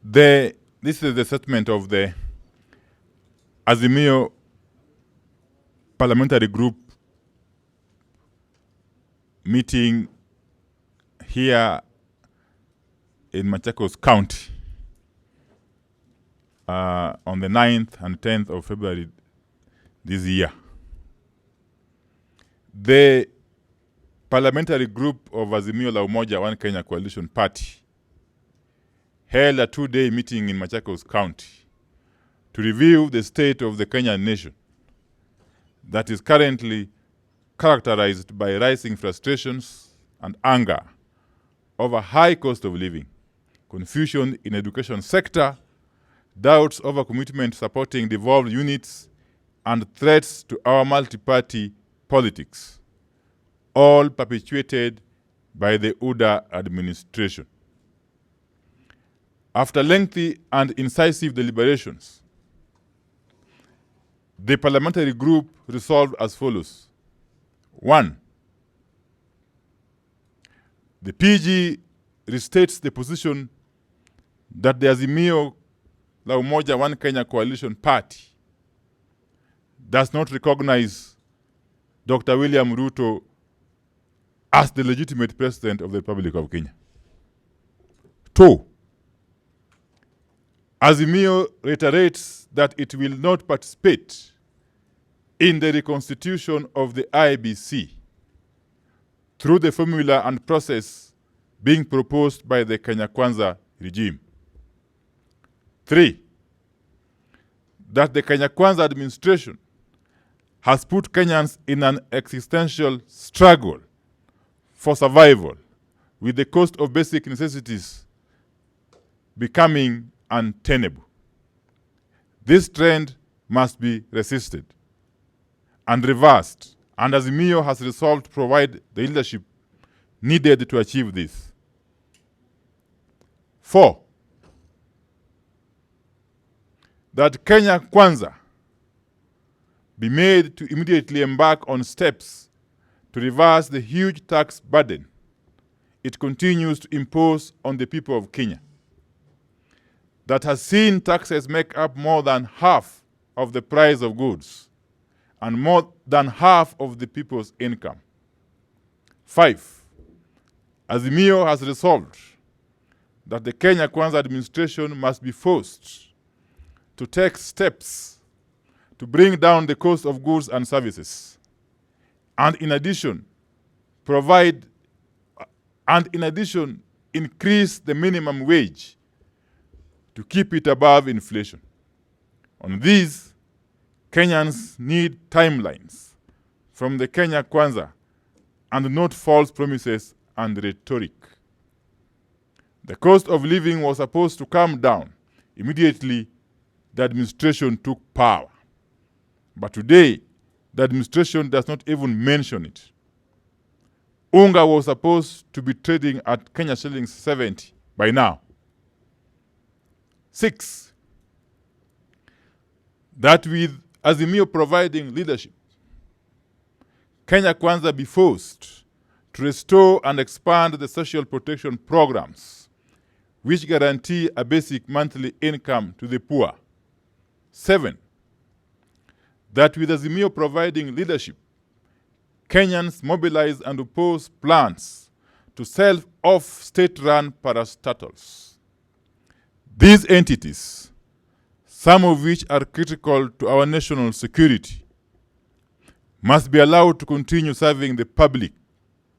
This is the statement of the Azimio Parliamentary Group meeting here in Machakos County on the 9th and 10th of February this year. The parliamentary group of Azimio la Umoja One Kenya Coalition Party held a two-day meeting in Machakos County to review the state of the Kenyan nation that is currently characterized by rising frustrations and anger over high cost of living, confusion in education sector, doubts over commitment supporting devolved units, and threats to our multi-party politics, all perpetuated by the UDA administration. After lengthy and incisive deliberations, the parliamentary group resolved as follows. 1. The PG restates the position that the Azimio la Umoja One Kenya Coalition Party does not recognize Dr. William Ruto as the legitimate president of the Republic of Kenya. 2. Azimio reiterates that it will not participate in the reconstitution of the IEBC through the formula and process being proposed by the Kenya Kwanza regime. 3. That the Kenya Kwanza administration has put Kenyans in an existential struggle for survival, with the cost of basic necessities becoming untenable. This trend must be resisted and reversed, and Azimio has resolved to provide the leadership needed to achieve this. 4. That Kenya Kwanza be made to immediately embark on steps to reverse the huge tax burden it continues to impose on the people of Kenya, that has seen taxes make up more than half of the price of goods and more than half of the people's income. 5. Azimio has resolved that the Kenya Kwanza administration must be forced to take steps to bring down the cost of goods and services, and in addition, increase the minimum wage to keep it above inflation. On these, Kenyans need timelines from the Kenya Kwanza and not false promises and rhetoric. The cost of living was supposed to come down immediately the administration took power. But today, the administration does not even mention it. Unga was supposed to be trading at Kenya shillings 70 by now. 6. That with Azimio providing leadership, Kenya Kwanza be forced to restore and expand the social protection programs which guarantee a basic monthly income to the poor. 7. That with Azimio providing leadership, Kenyans mobilize and oppose plans to sell off state-run parastatals. These entities, some of which are critical to our national security, must be allowed to continue serving the public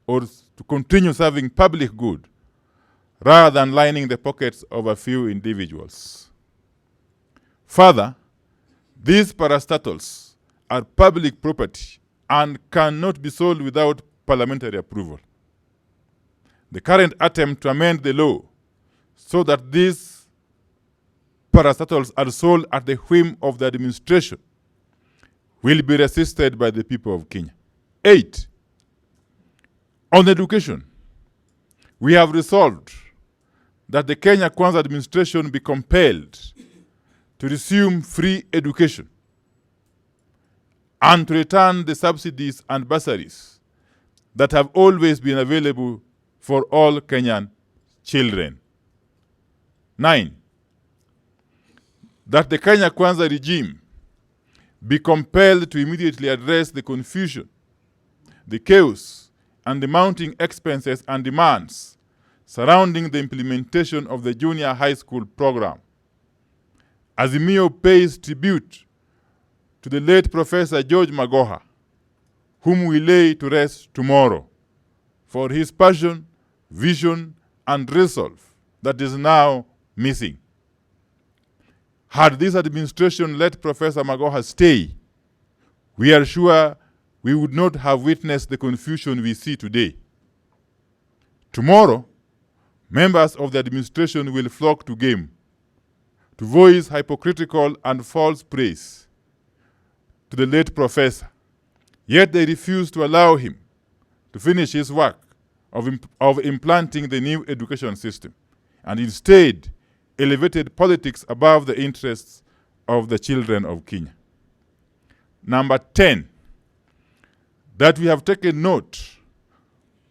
or to continue serving public good rather than lining the pockets of a few individuals. Further, these parastatals are public property and cannot be sold without parliamentary approval. The current attempt to amend the law so that these parastatals are sold at the whim of the administration will be resisted by the people of Kenya. 8. On education, we have resolved that the Kenya Kwanza administration be compelled to resume free education and to return the subsidies and bursaries that have always been available for all Kenyan children. 9. that the Kenya Kwanza regime be compelled to immediately address the confusion, the chaos, and the mounting expenses and demands surrounding the implementation of the junior high school program. Azimio pays tribute to the late Professor George Magoha, whom we lay to rest tomorrow, for his passion, vision, and resolve that is now missing. Had this administration let Professor Magoha stay, we are sure we would not have witnessed the confusion we see today. Tomorrow, members of the administration will flock to game to voice hypocritical and false praise to the late professor. Yet they refuse to allow him to finish his work of implanting the new education system, and instead elevated politics above the interests of the children of Kenya. Number 10, that we have taken note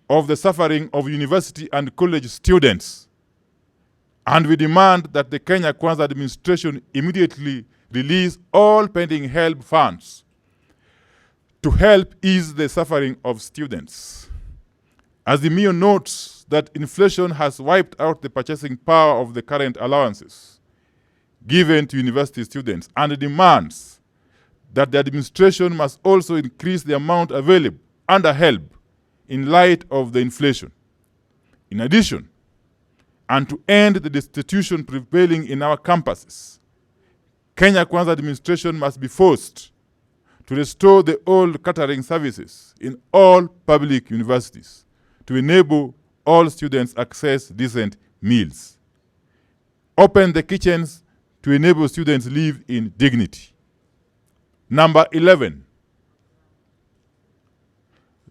of the suffering of university and college students, and we demand that the Kenya Kwanza administration immediately release all pending help funds to help ease the suffering of students. Azimio notes that inflation has wiped out the purchasing power of the current allowances given to university students, and demands that the administration must also increase the amount available under help in light of the inflation. In addition, and to end the destitution prevailing in our campuses, Kenya Kwanza administration must be forced to restore the old catering services in all public universities to enable all students access decent meals. Open the kitchens to enable students live in dignity. Number 11,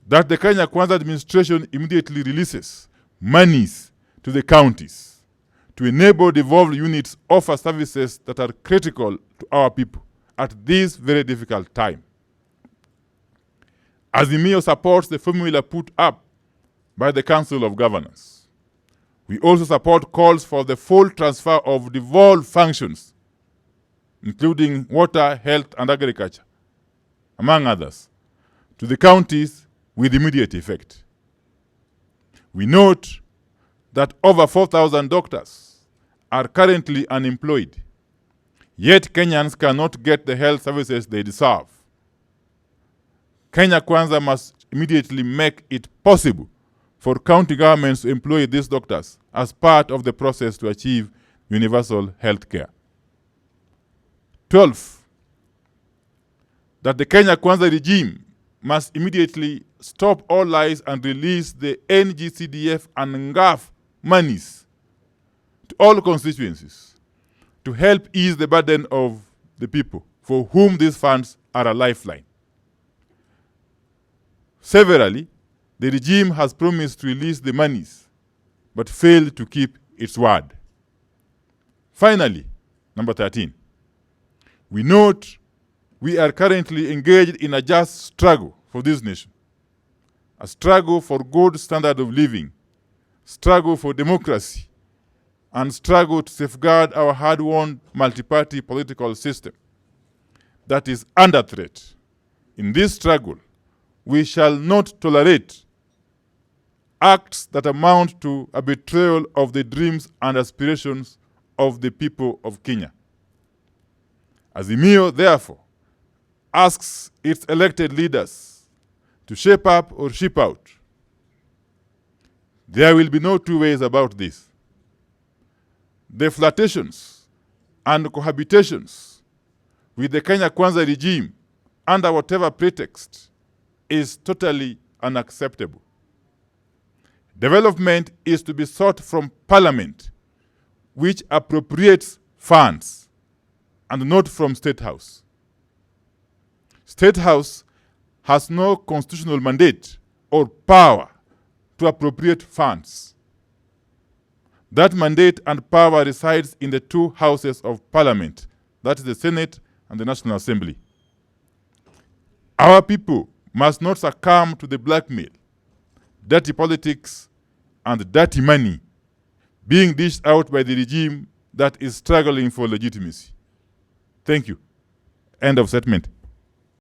that the Kenya Kwanza administration immediately releases monies to the counties to enable devolved units offer services that are critical to our people at this very difficult time. Azimio supports the formula put up by the Council of Governors. We also support calls for the full transfer of devolved functions, including water, health, and agriculture, among others, to the counties with immediate effect. We note that over 4,000 doctors are currently unemployed, yet Kenyans cannot get the health services they deserve. Kenya Kwanza must immediately make it possible for county governments to employ these doctors as part of the process to achieve universal health care. 12, that the Kenya Kwanza regime must immediately stop all lies and release the NGCDF and NGAF monies to all constituencies to help ease the burden of the people for whom these funds are a lifeline. Severally, the regime has promised to release the monies, but failed to keep its word. Finally, number 13, we note we are currently engaged in a just struggle for this nation, a struggle for good standard of living, struggle for democracy, and struggle to safeguard our hard-won multi-party political system that is under threat. In this struggle, we shall not tolerate acts that amount to a betrayal of the dreams and aspirations of the people of Kenya. Azimio, therefore, asks its elected leaders to shape up or ship out. There will be no two ways about this. The flirtations and cohabitations with the Kenya Kwanza regime under whatever pretext is totally unacceptable. Development is to be sought from Parliament, which appropriates funds, and not from State House. State House has no constitutional mandate or power to appropriate funds. That mandate and power resides in the two houses of Parliament, that is the Senate and the National Assembly. Our people must not succumb to the blackmail, dirty politics, and dirty money being dished out by the regime that is struggling for legitimacy. Thank you. End of statement.